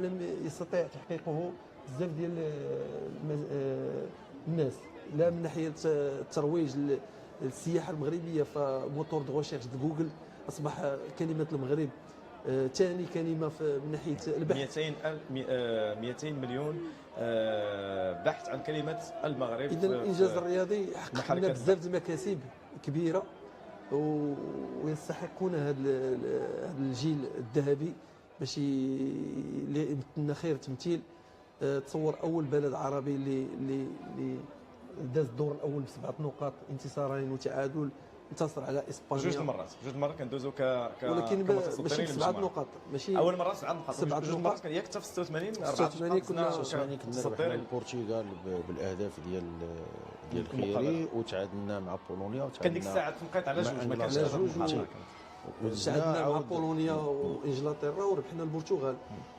لم يستطيع تحقيقه بزاف ديال الناس، لا من ناحيه الترويج للسياحه المغربيه، فموتور دو ريشيرش جوجل اصبح كلمه المغرب ثاني كلمه من ناحيه البحث. 200 مليون بحث عن كلمه المغرب. اذا الانجاز الرياضي حقق لنا محركات بزاف د المكاسب كبيره، ويستحقون هذا الجيل الذهبي باش اللي يمثلنا خير تمثيل. تصور اول بلد عربي اللي داز الدور الاول بسبعه نقاط، انتصارين وتعادل، انتصر على اسبانيا جوج المرات كندوزو ولكن ماشي بسبعه نقاط، ماشي اول مره سبعه نقاط، جوج مرات كان ياك حتى في 86 86 كنا ربحنا البرتغال بالاهداف ديال الخيري، وتعادلنا مع بولونيا، كان ديك الساعه تنقيط على جوج، ما كانش تعادلنا مع بولونيا وانجلترا وربحنا البرتغال.